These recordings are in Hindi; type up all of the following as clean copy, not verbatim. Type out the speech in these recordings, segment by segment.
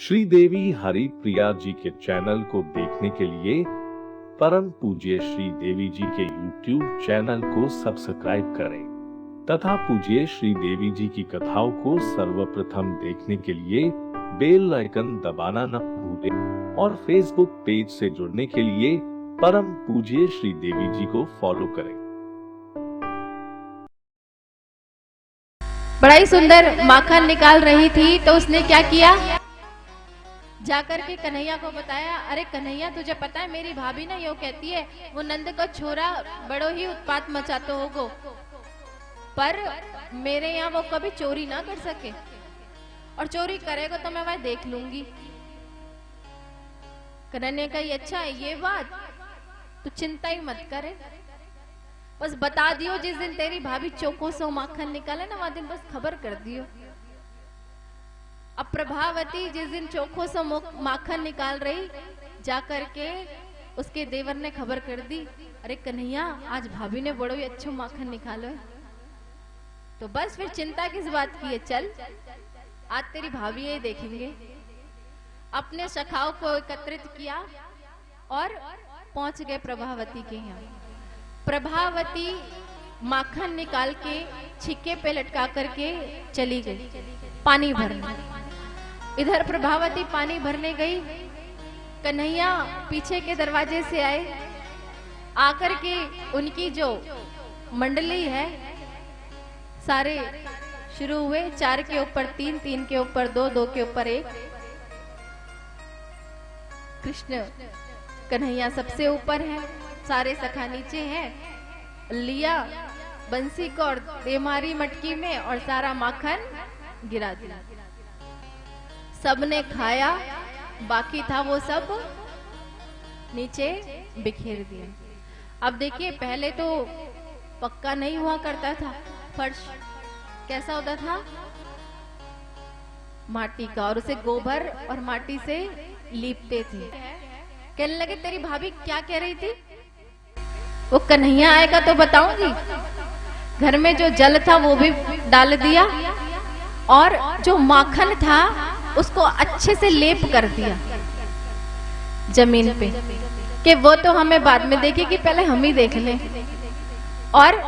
श्रीदेवी हरिप्रिया जी के चैनल को देखने के लिए परम पूज्य श्रीदेवी जी के YouTube चैनल को सब्सक्राइब करें तथा पूज्य श्रीदेवी जी की कथाओं को सर्वप्रथम देखने के लिए बेल आइकन दबाना न भूलें और फेसबुक पेज से जुड़ने के लिए परम पूज्य श्रीदेवी जी को फॉलो करें। बड़ा ही सुंदर माखन निकाल रही थी तो उसने क्या किया, जाकर के कन्हैया को बताया, अरे कन्हैया तुझे पता है मेरी भाभी ना यो कहती है वो नंद का छोरा बड़ो ही उत्पात मचाते होगो, पर मेरे यहाँ वो कभी चोरी ना कर सके और चोरी करेगा तो मैं वह देख लूंगी। कन्हैया ने कहा अच्छा है ये बात, तू चिंता ही मत करे, बस बता दियो जिस दिन तेरी भाभी चौको सो माखन निकाले ना वह दिन बस खबर कर दियो। अब प्रभावती जिस दिन चौखो सो माखन निकाल रही, जाकर के उसके देवर ने खबर कर दी, अरे कन्हैया आज भाभी ने बड़ो ही अच्छा माखन निकालो है। तो बस फिर चिंता किस बात की है, चल आज तेरी भाभी ये देखेंगे। अपने सखाओं को एकत्रित किया और पहुंच गए प्रभावती के यहाँ। प्रभावती माखन निकाल के छिक्के पे लटका करके चली गई पानी भरने। इधर प्रभावती पानी भरने गई, कन्हैया पीछे के दरवाजे से आए, आकर के उनकी जो मंडली है सारे शुरू हुए, 4 के ऊपर 3, 3 के ऊपर 2, 2 के ऊपर 1। कृष्ण कन्हैया सबसे ऊपर है, सारे सखा नीचे हैं, लिया बंसी को और देमारी मटकी में और सारा माखन गिरा दिया। सबने खाया, बाकी था वो सब नीचे बिखेर दिया। अब देखिए पहले तो पक्का नहीं हुआ करता था, फर्श कैसा होता था, माटी का, और उसे गोबर और माटी से लीपते थे। कहने लगे तेरी भाभी क्या कह रही थी, वो कन्हैया आएगा तो बताऊंगी। घर में जो जल था वो भी डाल दिया और जो माखन था उसको अच्छे से लेप कर दिया जमीन पे, कि वो तो हमें बाद में देखेगी, पहले हम ही देख लें। और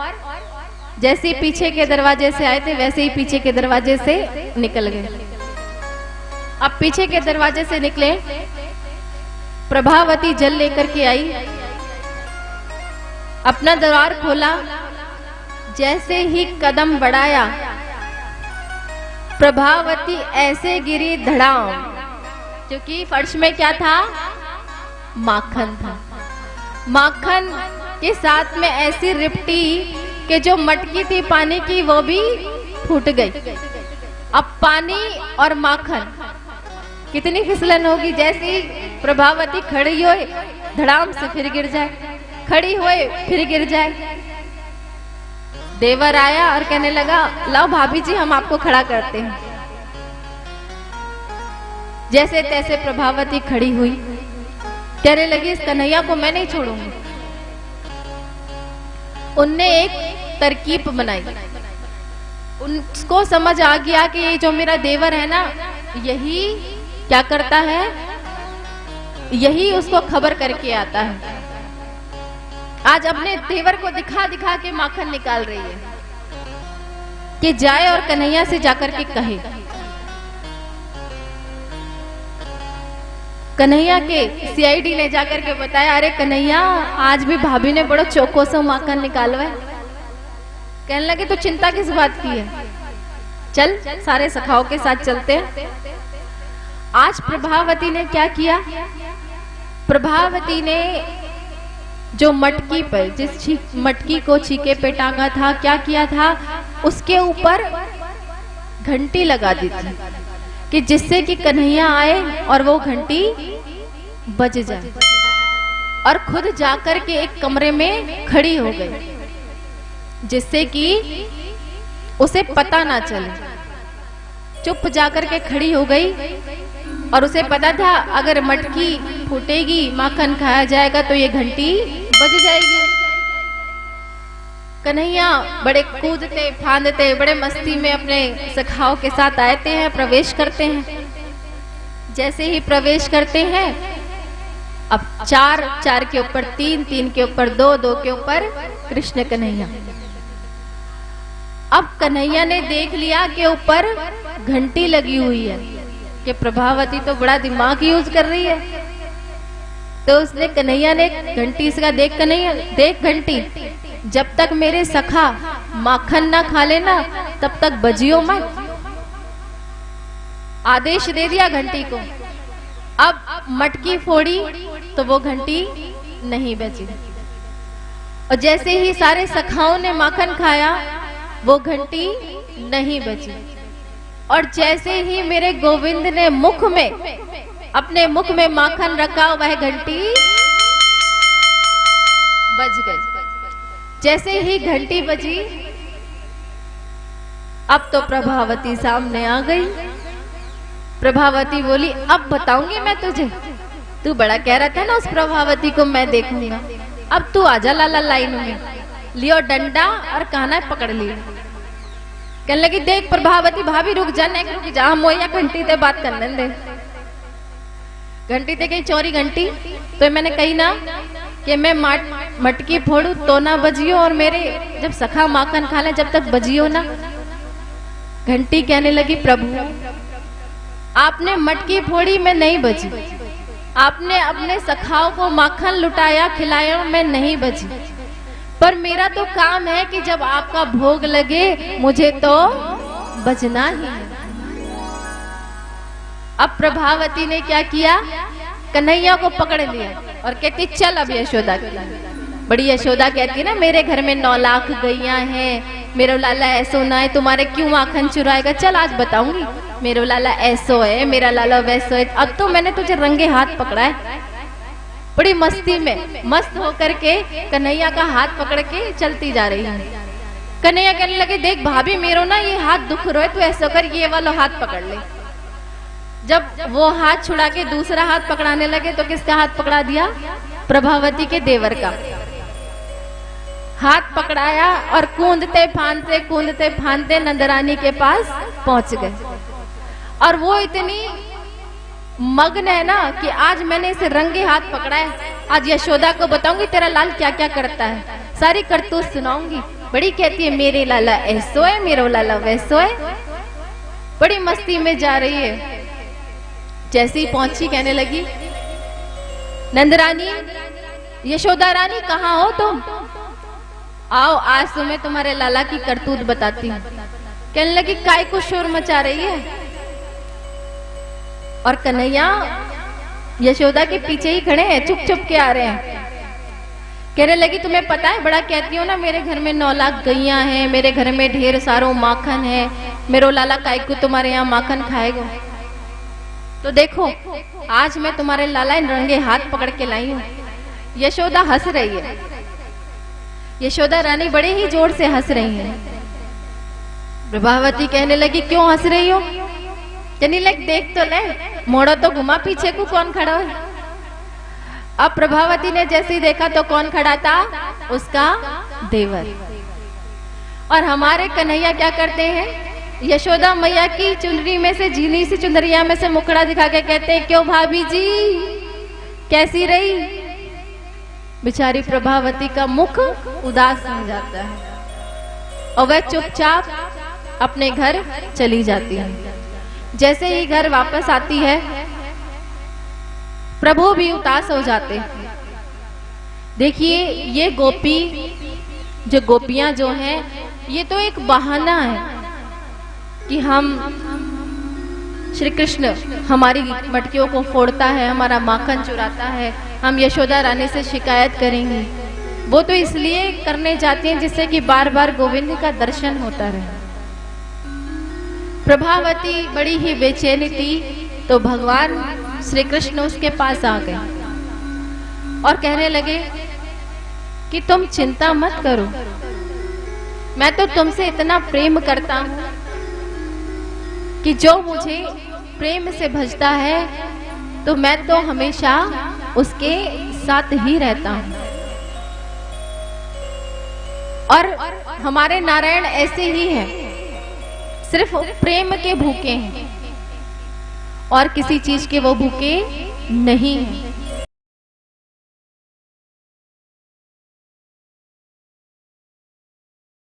जैसे ही पीछे के दरवाजे से आए थे वैसे ही पीछे के दरवाजे से निकल गए। अब पीछे के दरवाजे से निकले, प्रभावती जल लेकर के आई, अपना द्वार खोला, जैसे ही कदम बढ़ाया प्रभावती ऐसे गिरी धड़ाम, क्योंकि फर्श में क्या था, माखन था। माखन के साथ में ऐसी रिपटी कि जो मटकी थी पानी की वो भी फूट गई। अब पानी और माखन कितनी फिसलन होगी, जैसी प्रभावती खड़ी हो धड़ाम से फिर गिर जाए, खड़ी हुए फिर गिर जाए। देवर आया और कहने लगा लाओ भाभी जी हम आपको खड़ा करते हैं। जैसे तैसे प्रभावती खड़ी हुई, कहने लगी इस कन्हैया को मैं नहीं छोड़ूंगी। उनने एक तरकीब बनाई, उनको समझ आ गया कि ये जो मेरा देवर है ना यही क्या करता है, यही उसको खबर करके आता है। आज अपने देवर को दिखा दिखा के माखन निकाल रही है कि जाए और कन्हैया से जाकर के कहे। कन्हैया के सीआईडी ने जाकर के बताया, अरे कन्हैया आज भी भाभी ने बड़ा चौको सा माखन निकालो है। कहने लगे तो चिंता किस बात की है, चल सारे सखाओं के साथ चलते हैं। आज प्रभावती ने क्या किया, प्रभावती ने जो मटकी पर, जिस मटकी को छीके पे टांगा था, क्या किया था, उसके ऊपर घंटी लगा दी थी कि जिससे कि कन्हैया आए और वो घंटी बज जाए, और खुद जाकर के एक कमरे में खड़ी हो गई जिससे कि उसे पता ना चले। चुप जाकर के खड़ी हो गई और उसे पता था अगर मटकी फूटेगी, माखन खाया जाएगा तो ये घंटी बज जाएगी। कन्हैया बड़े कूदते फांदते बड़े मस्ती में अपने सखाओं के साथ आते हैं, प्रवेश करते हैं। जैसे ही प्रवेश करते हैं, अब 4, 4 के ऊपर 3, 3 के ऊपर 2, 2 के ऊपर कृष्ण कन्हैया। अब कन्हैया ने देख लिया कि ऊपर घंटी लगी हुई है, कि प्रभावती तो बड़ा दिमाग यूज कर रही है। तो उसने, कन्हैया ने घंटी, इसका देख कन्हैया, देख घंटी, जब तक मेरे सखा माखन ना खा लेना तब तक बजियो मत। आदेश दे दिया घंटी को। अब मटकी फोड़ी तो वो घंटी नहीं बजी, और जैसे ही सारे सखाओं ने माखन खाया वो घंटी नहीं बजी, और जैसे ही मेरे गोविंद ने मुख में, अपने मुख में माखन रखा, वह घंटी बज गई। जैसे ही घंटी बजी, अब तो प्रभावती सामने आ गई। प्रभावती बोली, अब बताऊंगी मैं तुझे, तू बड़ा कह रहा था ना उस प्रभावती को मैं देखूंगा, अब तू आजा लाला लाइन में। लियो डंडा और कान्हा पकड़ लिया। कहने लगी, देख प्रभावती भाभी रुक जा, नहीं रुक जा, हम या घंटी ते बात करने दे। घंटी ते कही, चोरी घंटी, तो मैंने कही ना कि मैं मटकी फोड़ू तो ना बजियो, और मेरे जब सखा माखन खा ले जब तक बजियो ना। घंटी कहने लगी, प्रभु आपने मटकी फोड़ी, मैं नहीं बजी। आपने अपने सखाओं को माखन लुटाया, खिलाया, मैं नहीं बजी। पर मेरा तो काम है कि जब आपका भोग लगे मुझे तो बजना ही है। अब प्रभावती ने क्या किया, कन्हैया को पकड़ लिया और कहती, चल अब यशोदा की। बड़ी यशोदा कहती ना, मेरे घर में 9 लाख गैयां हैं, मेरा लाला ऐसो ना है, तुम्हारे क्यों माखन चुराएगा। चल आज बताऊंगी, मेरा लाला ऐसो है, मेरा लाला वैसो है। अब तो मैंने तुझे रंगे हाथ पकड़ा है। बड़ी मस्ती में मस्त होकर के कन्हैया का हाथ पकड़ के चलती जा रही है। कन्हैया कहने लगे, देख भाभी मेरो ना ये हाथ दुख रहा है, तू ऐसा कर ये वाला हाथ पकड़ ले। जब वो हाथ छुड़ा के दूसरा हाथ पकड़ाने लगे तो किसका हाथ पकड़ा दिया, प्रभावती के देवर का हाथ पकड़ाया, और कूदते फांदते नंदरानी के पास पहुंच गए। और वो इतनी मग्न है ना कि आज मैंने इसे रंगे हाथ पकड़ा है, आज यशोदा को बताऊंगी तेरा लाल क्या क्या करता है, सारी करतूत सुनाऊंगी। बड़ी कहती है, मेरे लाला ऐसो है, मेरा लाला वैसो है। बड़ी मस्ती में जा रही है। जैसे ही पहुंची कहने लगी, नंदरानी, यशोदा रानी कहाँ हो तुम, आओ आज तुम्हें तुम्हारे लाला की करतूत बताती हूँ। कहने लगी, काय को शोर मचा रही है। और कन्हैया यशोदा के पीछे ही खड़े हैं, चुप चुप के आ रहे हैं। कहने लगी, तुम्हें पता है, बड़ा कहती हो ना मेरे घर में 9 लाख गैयां हैं, मेरे घर में ढेर सारो माखन है, मेरो लाला काय को तुम्हारे यहाँ माखन खाएगा। तो देखो आज मैं तुम्हारे लाला रंगे हाथ पकड़ के लाई हूँ। यशोदा हंस रही है। यशोदा रानी बड़े ही जोर से हंस रही है। प्रभावती कहने लगी, क्यों हंस रही हो। कहने लग, देख तो ले, मोड़ो तो घुमा, पीछे को कौन खड़ा है। अब प्रभावती ने जैसे ही देखा तो कौन खड़ा था, उसका देवर। और हमारे कन्हैया क्या करते हैं, यशोदा मैया की चुनरी में से, झीनी सी चुनरिया में से मुखड़ा दिखा के कहते हैं, क्यों भाभी जी कैसी रही। बेचारी प्रभावती का मुख उदास हो जाता है और वह चुपचाप अपने घर चली जाती है। जैसे ही घर वापस आती है, प्रभु भी उदास हो जाते हैं। देखिए, ये गोपी, जो गोपियां जो हैं, ये तो एक बहाना है कि हम श्री कृष्ण हमारी मटकियों को फोड़ता है, हमारा माखन चुराता है, हम यशोदा रानी से शिकायत करेंगे। वो तो इसलिए करने जाती हैं जिससे कि बार बार गोविंद का दर्शन होता रहे। प्रभावती बड़ी ही बेचैनी थी, तो भगवान श्री कृष्ण उसके पास आ गए और कहने लगे कि तुम चिंता मत करो, मैं तो तुमसे इतना प्रेम करता हूं कि जो मुझे प्रेम से भजता है तो मैं तो हमेशा उसके साथ ही रहता हूं। और हमारे नारायण ऐसे ही हैं, सिर्फ प्रेम के भूखे हैं। और किसी चीज के वो भूखे नहीं हैं।